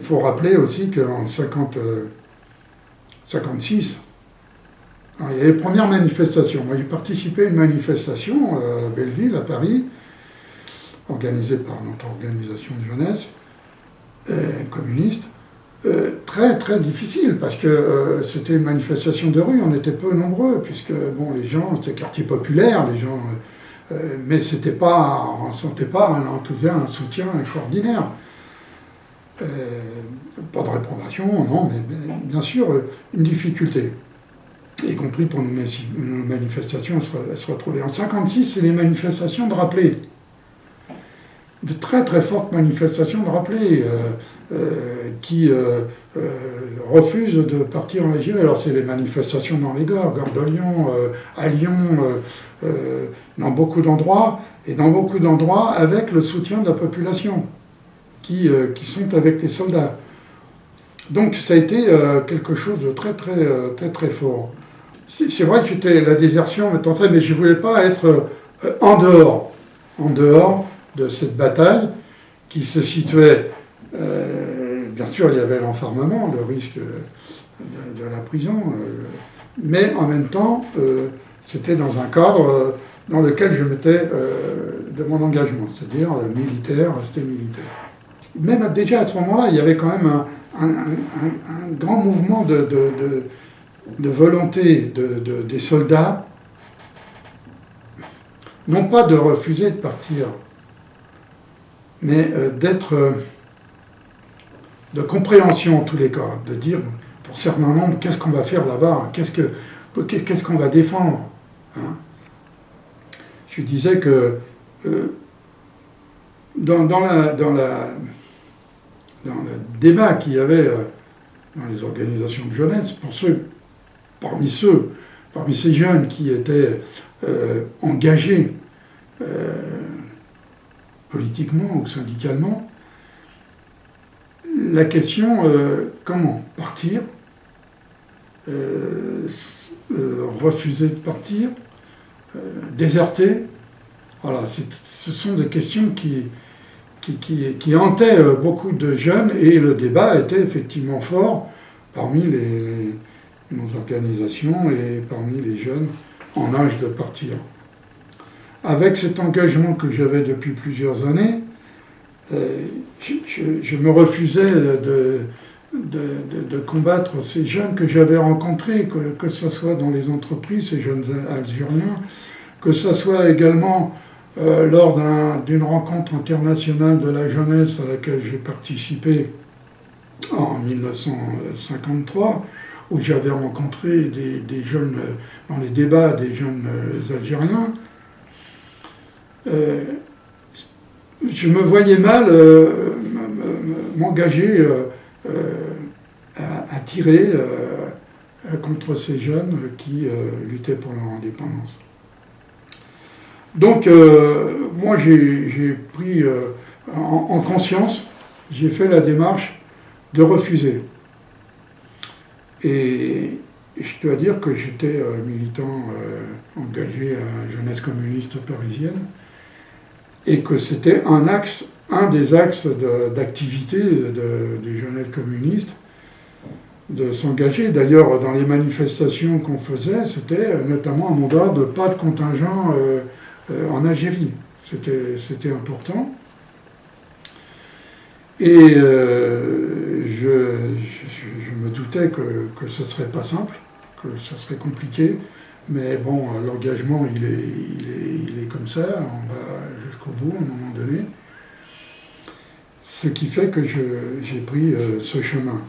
faut rappeler aussi qu'en 56, il y a les premières manifestations. Moi, j'ai participé à une manifestation à Belleville, à Paris, organisée par notre organisation de jeunesse communiste. Très très difficile parce que c'était une manifestation de rue, on était peu nombreux puisque bon, les gens, c'était quartier populaire, les gens, mais c'était pas, on ne sentait pas un soutien extraordinaire. Pas de réprobation, non, mais bien sûr une difficulté, y compris pour une manifestation à se retrouver. En 56, c'est les manifestations de rappelés. De très très fortes manifestations de rappelés qui refusent de partir en Algérie. Alors c'est les manifestations dans les gares de Lyon, à Lyon, dans beaucoup d'endroits, et dans beaucoup d'endroits avec le soutien de la population qui sont avec les soldats. Donc ça a été quelque chose de très très très très fort. C'est vrai que la désertion m'est entrée, mais je ne voulais pas être en dehors de cette bataille qui se situait, bien sûr il y avait l'enfermement, le risque de la prison, mais en même temps c'était dans un cadre dans lequel je mettais de mon engagement, c'est-à-dire militaire, rester militaire. Même déjà à ce moment-là, il y avait quand même un grand mouvement de volonté des soldats, non pas de refuser de partir, mais de compréhension en tous les cas, de dire pour certains membres qu'est-ce qu'on va faire là-bas, qu'est-ce qu'on va défendre. Hein. Je disais que dans le débat qu'il y avait dans les organisations de jeunesse, parmi ces jeunes qui étaient engagés politiquement ou syndicalement, la question comment partir, refuser de partir, déserter, voilà, ce sont des questions qui hantaient beaucoup de jeunes, et le débat était effectivement fort parmi nos organisations et parmi les jeunes en âge de partir. Avec cet engagement que j'avais depuis plusieurs années, je me refusais de combattre ces jeunes que j'avais rencontrés, que ce soit dans les entreprises, ces jeunes Algériens, que ce soit également lors d'une rencontre internationale de la jeunesse à laquelle j'ai participé en 1953, où j'avais rencontré des jeunes, dans les débats des jeunes Algériens. Je me voyais mal m'engager à tirer contre ces jeunes qui luttaient pour leur indépendance. Donc, moi, j'ai pris en conscience, j'ai fait la démarche de refuser. Et je dois dire que j'étais militant engagé à la jeunesse communiste parisienne, et que c'était un des axes d'activité des jeunesses communistes, de s'engager. D'ailleurs, dans les manifestations qu'on faisait, c'était notamment un mandat de pas de contingent en Algérie. C'était important. Et je me doutais que ce ne serait pas simple, que ce serait compliqué, mais bon, l'engagement, il est comme ça, on va jusqu'au bout à un moment donné. Ce qui fait que j'ai pris ce chemin.